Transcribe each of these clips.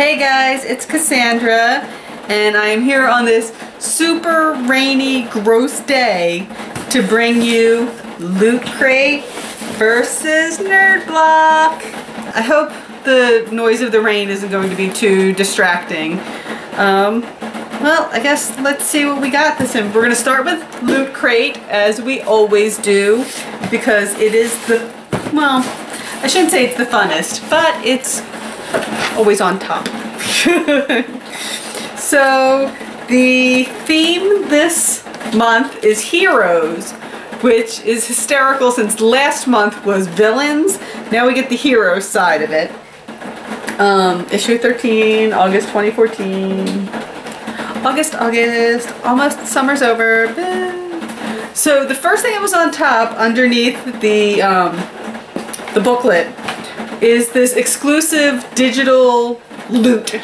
Hey guys, it's Cassandra, and I am here on this super rainy, gross day to bring you Loot Crate versus Nerd Block. I hope the noise of the rain isn't going to be too distracting. Well, I guess let's see what we got this in. We're going to start with Loot Crate, as we always do, because it is the, well, I shouldn't say it's the funnest, but it's always on top. So the theme this month is heroes, which is hysterical since last month was villains. Now we get the hero side of it. Issue 13, August 2014. August, almost summer's over. So the first thing that was on top underneath the booklet is this exclusive digital loot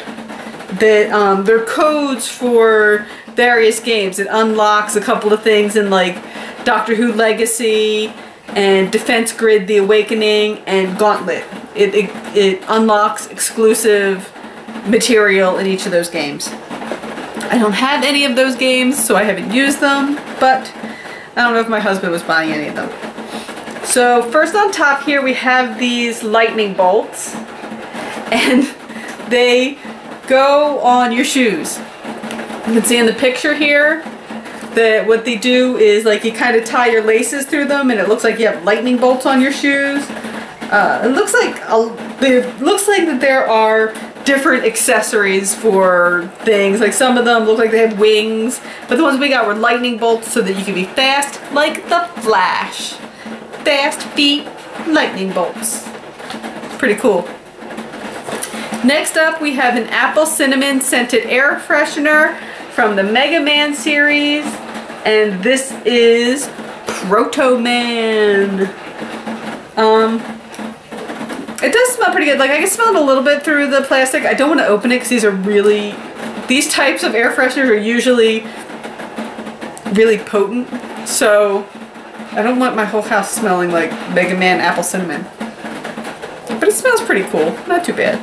that they're codes for various games. It unlocks a couple of things in like Doctor Who Legacy and Defense Grid The Awakening and Gauntlet. It unlocks exclusive material in each of those games. I don't have any of those games, so I haven't used them, but I don't know if my husband was buying any of them. So first on top here we have these lightning bolts, and they go on your shoes. You can see in the picture here that what they do is like you kind of tie your laces through them and it looks like you have lightning bolts on your shoes. It looks like that there are different accessories for things. Like some of them look like they have wings, but the ones we got were lightning bolts so that you can be fast like the Flash. Fast feet, lightning bolts. Pretty cool. Next up we have an apple cinnamon scented air freshener from the Mega Man series, and this is Proto Man. It does smell pretty good. Like I can smell it a little bit through the plastic. I don't want to open it because these types of air fresheners are usually really potent, so I don't want my whole house smelling like Mega Man apple cinnamon. But it smells pretty cool. Not too bad.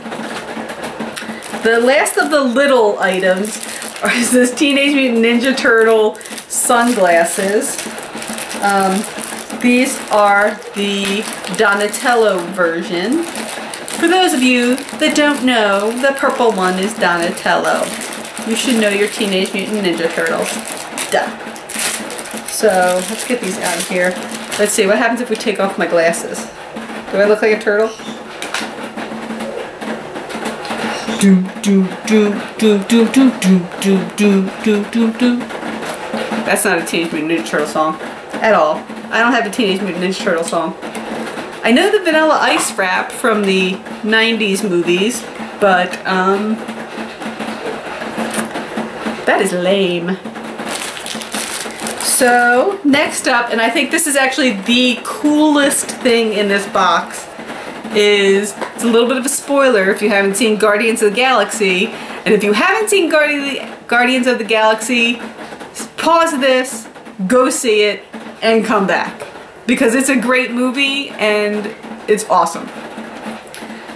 The last of the little items is this Teenage Mutant Ninja Turtle sunglasses. These are the Donatello version. For those of you that don't know, the purple one is Donatello. You should know your Teenage Mutant Ninja Turtles. Duh. So let's get these out of here. Let's see, what happens if we take off my glasses? Do I look like a turtle? Do do do do do do do do do do do. That's not a Teenage Mutant Ninja Turtle song at all. I don't have a Teenage Mutant Ninja Turtle song. I know the Vanilla Ice rap from the 90s movies, but that is lame. So next up, and I think this is actually the coolest thing in this box, it's a little bit of a spoiler if you haven't seen Guardians of the Galaxy. And if you haven't seen Guardians of the Galaxy, pause this, go see it, and come back. Because it's a great movie and it's awesome.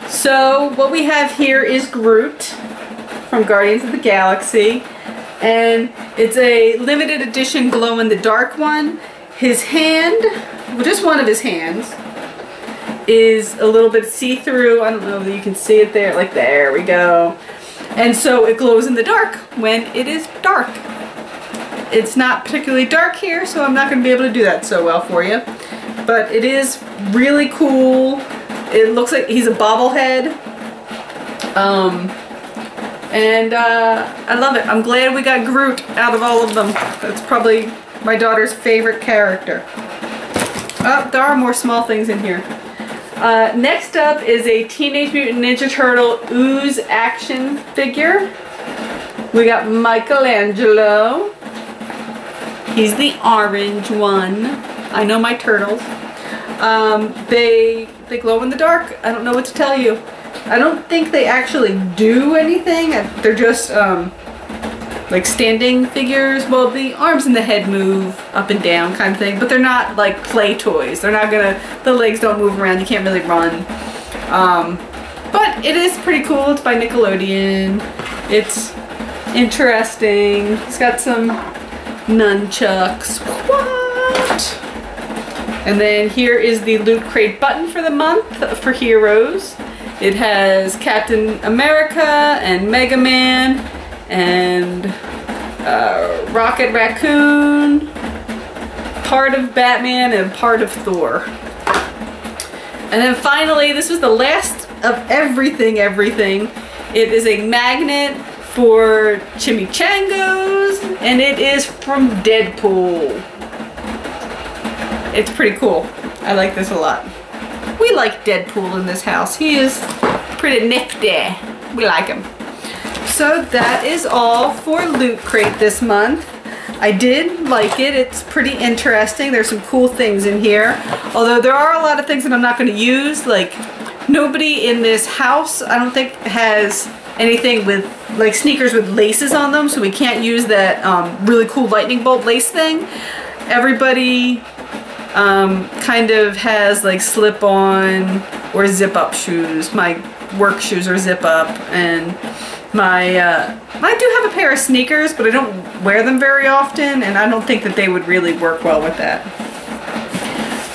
So what we have here is Groot from Guardians of the Galaxy. And it's a limited edition glow-in-the-dark one. His hand, well, just one of his hands, is a little bit see-through. I don't know if you can see it there. Like, there we go. And so it glows in the dark when it is dark. It's not particularly dark here, so I'm not going to be able to do that so well for you. But it is really cool. It looks like he's a bobblehead. And I love it. I'm glad we got Groot out of all of them. That's probably my daughter's favorite character. Oh, there are more small things in here. Next up is a Teenage Mutant Ninja Turtle Ooze action figure. We got Michelangelo. He's the orange one. I know my turtles. They glow in the dark. I don't know what to tell you. I don't think they actually do anything. They're just like standing figures. Well, the arms and the head move up and down kind of thing, but they're not like play toys. They're not gonna, the legs don't move around. You can't really run. But it is pretty cool. It's by Nickelodeon. It's interesting. It's got some nunchucks. What? And then here is the Loot Crate button for the month for Heroes. It has Captain America and Mega Man and Rocket Raccoon, part of Batman and part of Thor. And then finally, this was the last of everything. It is a magnet for chimichangas, and it is from Deadpool. It's pretty cool. I like this a lot. We like Deadpool in this house. He is pretty nifty. We like him. So that is all for Loot Crate this month. I did like it. It's pretty interesting. There's some cool things in here. Although there are a lot of things that I'm not going to use. Like, nobody in this house, I don't think, has anything with, like, sneakers with laces on them. So we can't use that really cool lightning bolt lace thing. Everybody kind of has, like, slip-on or zip-up shoes. My work shoes are zip-up, and my I do have a pair of sneakers, but I don't wear them very often, and I don't think that they would really work well with that.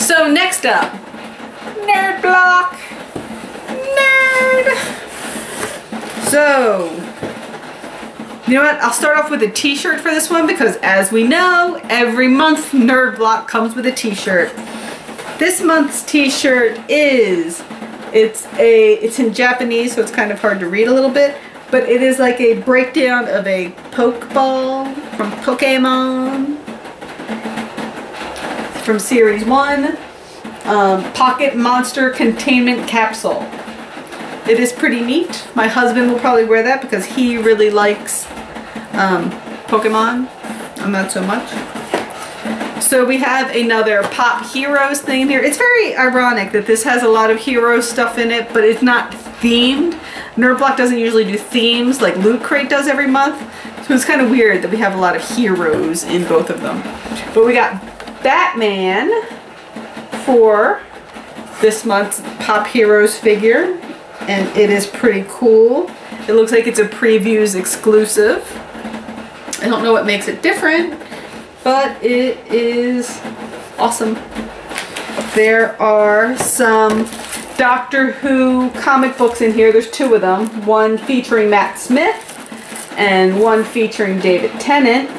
So next up, Nerd Block. Nerd! So, you know what? I'll start off with a t-shirt for this one because, as we know, every month Nerd Block comes with a t-shirt. This month's t-shirt is, it's in Japanese, so it's kind of hard to read a little bit, but it is like a breakdown of a Pokeball from Pokemon from Series 1, Pocket Monster Containment Capsule. It is pretty neat. My husband will probably wear that because he really likes Pokemon. I'm not so much. So we have another Pop Heroes thing here. It's very ironic that this has a lot of hero stuff in it, but it's not themed. Nerd Block doesn't usually do themes like Loot Crate does every month. So it's kind of weird that we have a lot of heroes in both of them. But we got Batman for this month's Pop Heroes figure. And it is pretty cool. It looks like it's a previews exclusive. I don't know what makes it different, but it is awesome. There are some Doctor Who comic books in here. There's two of them. One featuring Matt Smith and one featuring David Tennant.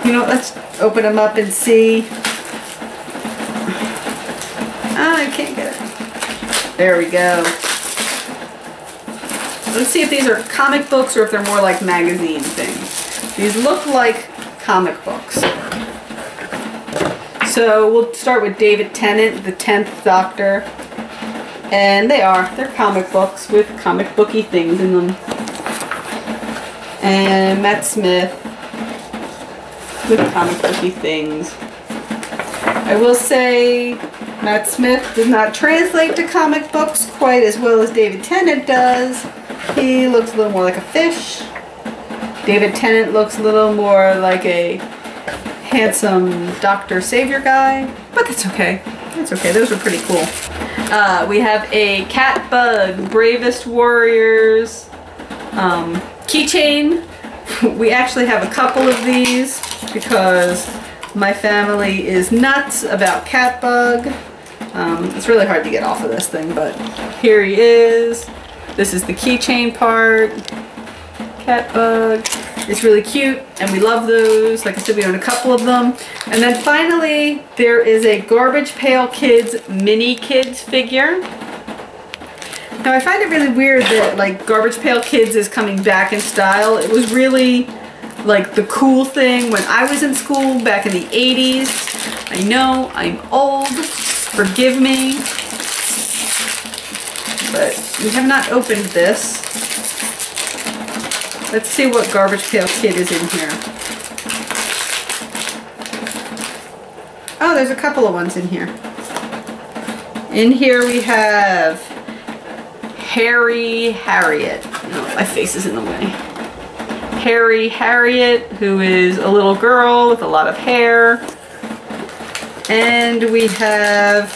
You know, let's open them up and see. I can't get it. There we go. Let's see if these are comic books or if they're more like magazine things. These look like comic books. So we'll start with David Tennant, the 10th Doctor. And they're comic books with comic booky things in them. And Matt Smith with comic booky things. I will say Matt Smith does not translate to comic books quite as well as David Tennant does. He looks a little more like a fish. David Tennant looks a little more like a handsome Dr. Savior guy, but that's okay. That's okay. Those are pretty cool. We have a Cat Bug Bravest Warriors keychain. We actually have a couple of these because my family is nuts about Cat Bug. It's really hard to get off of this thing, but here he is. This is the keychain part. Cat Bug. It's really cute, and we love those. Like I said, we own a couple of them. And then finally, there is a Garbage Pail Kids Mini Kids figure. Now I find it really weird that like Garbage Pail Kids is coming back in style. It was really like the cool thing when I was in school back in the 80s. I know I'm old, forgive me, but we have not opened this. Let's see what Garbage Pail Kid is in here. Oh, there's a couple of ones in here. In here we have Harry Harriet. Oh, my face is in the way. Harry Harriet, who is a little girl with a lot of hair. And we have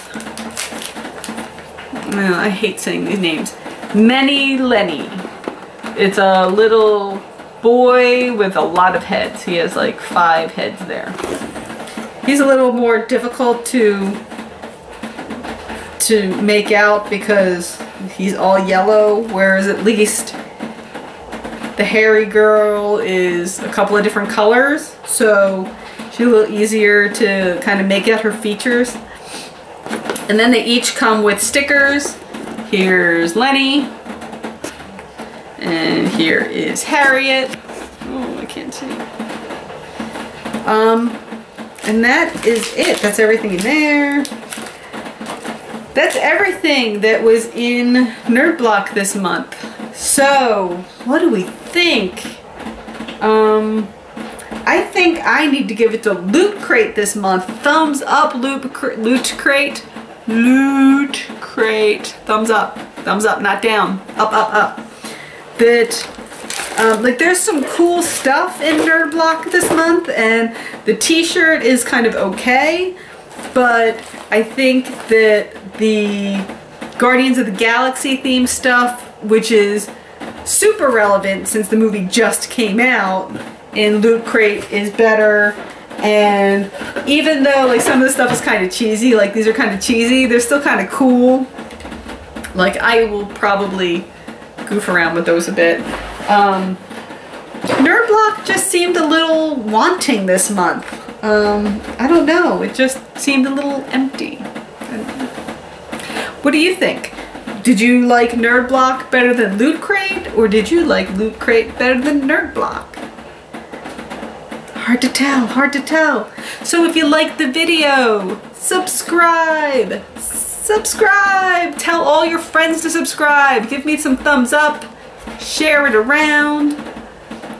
I hate saying these names. Many Lenny. It's a little boy with a lot of heads. He has like 5 heads there. He's a little more difficult to make out because he's all yellow, whereas at least the hairy girl is a couple of different colors, so she's a little easier to kind of make out her features. And then they each come with stickers. Here's Lenny, and here is Harriet. Oh, I can't see. And that is it. That's everything in there. That's everything that was in Nerd Block this month. So, what do we think? I think I need to give it to Loot Crate this month. Thumbs up, Loot Crate. Loot Crate. Thumbs up. Thumbs up, not down. Up, up, up. Like there's some cool stuff in Nerd Block this month, and the t-shirt is kind of okay, but I think that the Guardians of the Galaxy themed stuff, which is super relevant since the movie just came out, in Loot Crate is better. And even though like some of the stuff is kind of cheesy, like these are kind of cheesy, they're still kind of cool. Like I will probably goof around with those a bit. Nerd Block just seemed a little wanting this month. I don't know, it just seemed a little empty. What do you think? Did you like Nerd Block better than Loot Crate, or did you like Loot Crate better than Nerd Block? Hard to tell, hard to tell. So if you liked the video, subscribe! Subscribe! Tell all your friends to subscribe. Give me some thumbs up. Share it around.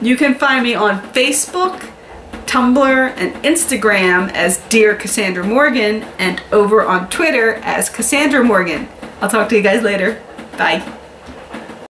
You can find me on Facebook, Tumblr, and Instagram as Dear Cassandra Morgan, and over on Twitter as Cassandra Morgan. I'll talk to you guys later. Bye.